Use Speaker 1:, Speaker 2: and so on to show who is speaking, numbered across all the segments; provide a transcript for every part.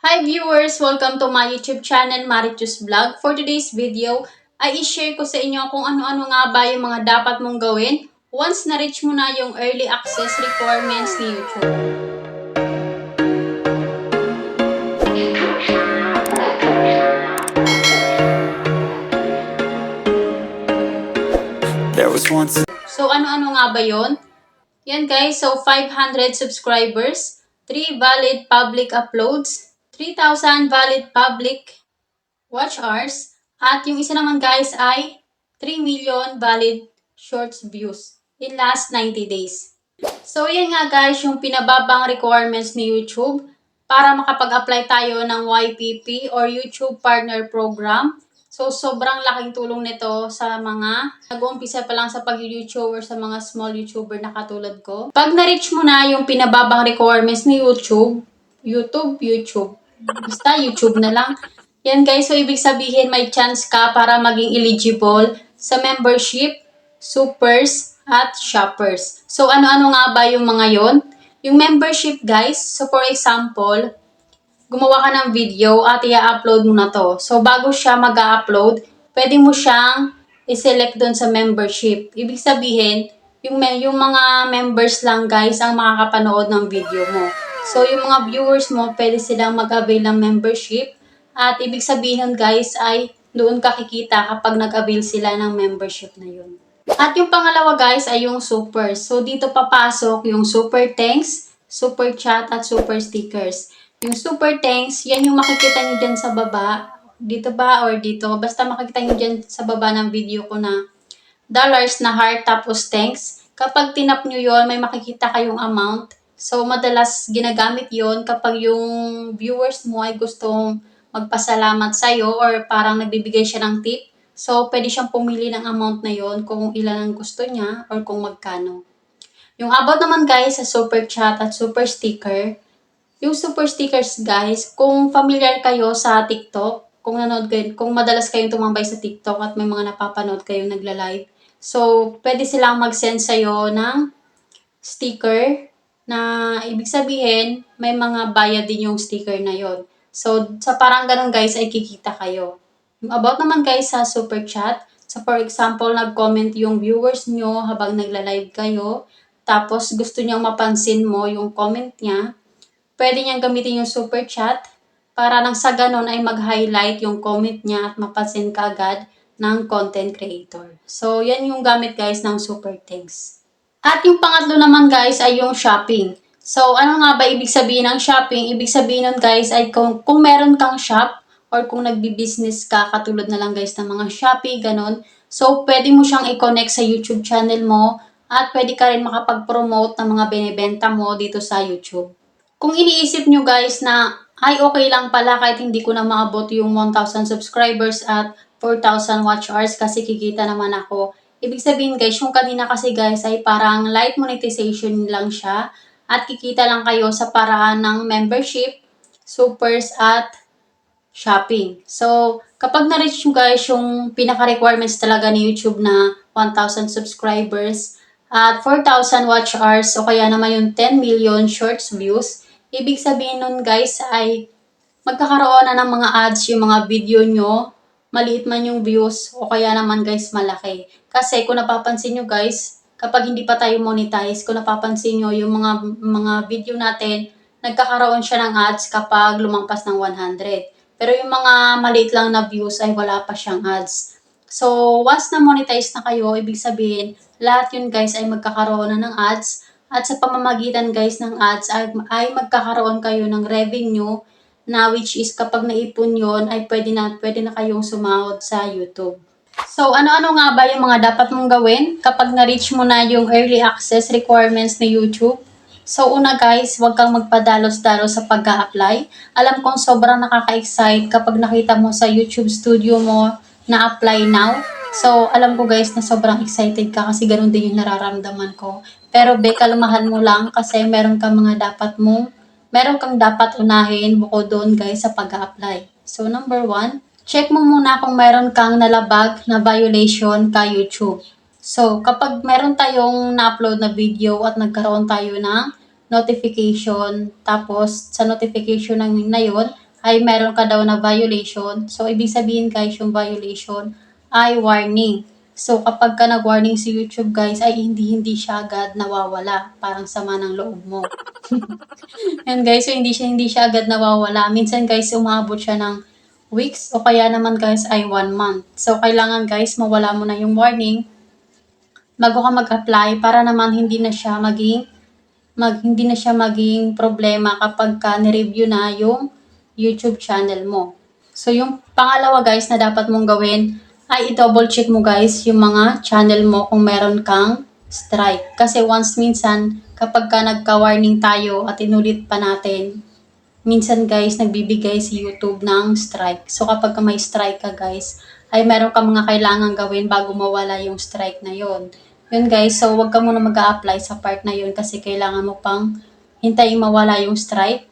Speaker 1: Hi viewers! Welcome to my YouTube channel, Marichus Vlog. For today's video, ay i-share ko sa inyo kung ano-ano nga ba yung mga dapat mong gawin once na-reach mo na yung early access requirements ni YouTube. So ano-ano nga ba yon? Yan guys, so 500 subscribers, 3 valid public uploads, 3,000 valid public watch hours, at yung isa naman guys ay 3 million valid shorts views in last 90 days. So yan nga guys yung pinababang requirements ni YouTube para makapag-apply tayo ng YPP or YouTube Partner Program. So sobrang laking tulong nito sa mga nag-uumpisa pa lang sa pag-YouTube or sa mga small YouTuber na katulad ko. Pag na-reach mo na yung pinababang requirements ni YouTube, basta YouTube na lang. Yan guys, so ibig sabihin may chance ka para maging eligible sa membership, supers, at shoppers. So ano-ano nga ba yung mga yon? Yung membership guys, so for example, gumawa ka ng video at i-upload mo na to. So bago siya mag-upload, pwede mo siyang i-select doon sa membership. Ibig sabihin, yung mga members lang guys ang makakapanood ng video mo. So yung mga viewers mo, pwede silang mag-avail ng membership. At ibig sabihin guys ay doon ka kikita kapag nag-avail sila ng membership na yun. At yung pangalawa guys ay yung super. So dito papasok yung super thanks, super chat at super stickers. Yung super thanks, yan yung makikita nyo dyan sa baba. Dito ba or dito? Basta makikita nyo dyan sa baba ng video ko na dollars na heart tapos thanks. Kapag tinap nyo yon may makikita kayong amount. So madalas ginagamit yon kapag yung viewers mo ay gustong magpasalamat sa'yo or parang nagbibigay siya ng tip. So pwede siyang pumili ng amount na yon kung ilan ang gusto niya or kung magkano. Yung about naman guys sa super chat at super sticker, yung super stickers guys, kung familiar kayo sa TikTok, kung madalas kayong tumambay sa TikTok at may mga napapanood kayong nagla-live, so pwede silang mag-send sa'yo ng sticker na ibig sabihin, may mga bayad din yung sticker na yon. So, sa parang ganun guys, ay kikita kayo. About naman guys sa super chat, so for example, nag-comment yung viewers nyo habang nagla-live kayo, tapos gusto nyo mapansin mo yung comment niya, pwede niyang gamitin yung super chat para nang sa ganon ay mag-highlight yung comment niya at mapansin ka agad ng content creator. So, yan yung gamit guys ng super thanks. At yung pangatlo naman guys ay yung shopping. So, ano nga ba ibig sabihin ng shopping? Ibig sabihin nun guys ay kung meron kang shop or kung nagbi-business ka, katulad na lang guys ng mga Shopee, ganon. So, pwede mo siyang i-connect sa YouTube channel mo at pwede ka rin makapag-promote ng mga binibenta mo dito sa YouTube. Kung iniisip nyo guys na, ay okay lang pala kahit hindi ko na maabot yung 1,000 subscribers at 4,000 watch hours kasi kikita naman ako. Ibig sabihin guys, yung kanina kasi guys ay parang light monetization lang siya at kikita lang kayo sa paraan ng membership, supers at shopping. So, kapag na-reach nyo guys yung pinaka-requirements talaga ni YouTube na 1,000 subscribers at 4,000 watch hours o kaya naman yung 10 million shorts views, ibig sabihin nun guys ay magkakaroon na ng mga ads yung mga video nyo, maliit man yung views o kaya naman guys malaki. Kasi kung napapansin nyo guys, kapag hindi pa tayo monetize, kung napapansin nyo yung mga video natin, nagkakaroon siya ng ads kapag lumampas ng 100. Pero yung mga maliit lang na views ay wala pa siyang ads. So, once na monetize na kayo, ibig sabihin, lahat yun guys ay magkakaroon na ng ads. At sa pamamagitan guys ng ads ay magkakaroon kayo ng revenue na which is kapag naipon yon ay pwede na kayong sumahod sa YouTube. So, ano-ano nga ba yung mga dapat mong gawin kapag na-reach mo na yung early access requirements ni YouTube? So, una guys, huwag kang magpadalos-dalos sa pag-a-apply. Alam kong sobrang nakaka-excite kapag nakita mo sa YouTube studio mo na apply now. So, alam ko guys na sobrang excited ka kasi ganun din yung nararamdaman ko. Pero kalmahan mo lang kasi meron kang dapat unahin bukod doon guys sa pag-a-apply. So, number 1, check mo muna kung meron kang nalabag na violation ka YouTube. So, kapag meron tayong na-upload na video at nagkaroon tayo ng notification, tapos sa notification na yun ay meron ka daw na violation. So, ibig sabihin guys, yung violation ay warning. So, kapag ka nag-warning si YouTube guys, ay hindi siya agad nawawala. Parang sama ng loob mo. Yan guys, so hindi siya agad nawawala. Minsan guys, umabot siya ng weeks o kaya naman guys ay 1 month. So, kailangan guys, mawala mo na yung warning bago ka mag-apply para naman hindi na siya maging problema kapag ka ni-review na yung YouTube channel mo. So, yung pangalawa guys na dapat mong gawin ay i-double check mo guys yung mga channel mo kung meron kang strike. Kasi once minsan, kapag ka nagka-warning tayo at inulit pa natin, minsan guys, nagbibigay si YouTube ng strike. So, kapag ka may strike ka guys, ay meron ka mga kailangan gawin bago mawala yung strike na yon. Yun guys, so wag ka muna mag-a-apply sa part na yun kasi kailangan mo pang hintayin mawala yung strike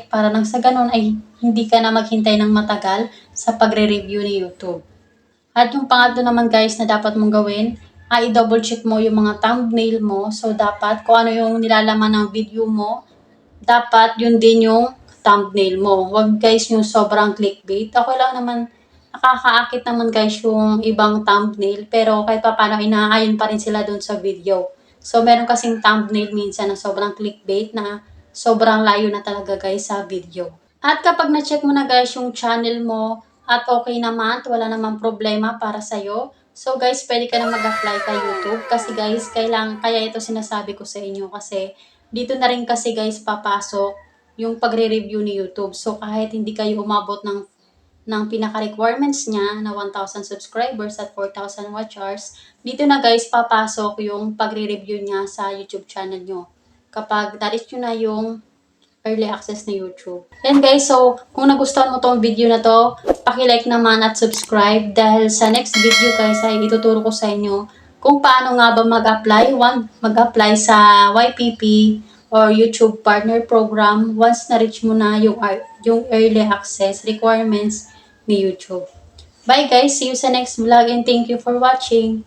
Speaker 1: para nang sa ganun ay hindi ka na maghintay ng matagal sa pagre-review ni YouTube. At yung pangatlo naman guys na dapat mong gawin ay i-double check mo yung mga thumbnail mo. So dapat kung ano yung nilalaman ng video mo, dapat yun din yung thumbnail mo. Wag guys yung sobrang clickbait. Ako lang naman, nakakaakit naman guys yung ibang thumbnail, pero kahit pa paano inaayon pa rin sila dun sa video. So meron kasing thumbnail minsan na sobrang clickbait na sobrang layo na talaga guys sa video. At kapag na-check mo na guys yung channel mo at okay naman, at wala namang problema para sa'yo, so guys, pwede ka na mag-apply kay YouTube kasi guys, kaya ito sinasabi ko sa inyo kasi dito na rin kasi guys papasok yung pagre-review ni YouTube. So kahit hindi kayo umabot ng pinaka-requirements niya na 1,000 subscribers at 4,000 watch hours, dito na guys papasok yung pagre-review niya sa YouTube channel nyo. Kapag na-reach nyo na yung early access na YouTube. Yan guys, so kung nagustuhan mo tong video na to, paki-like naman at subscribe dahil sa next video guys ay ituturo ko sa inyo kung paano nga ba mag-apply sa YPP or YouTube Partner Program once na-reach mo na yung early access requirements ni YouTube. Bye guys, see you sa next vlog and thank you for watching.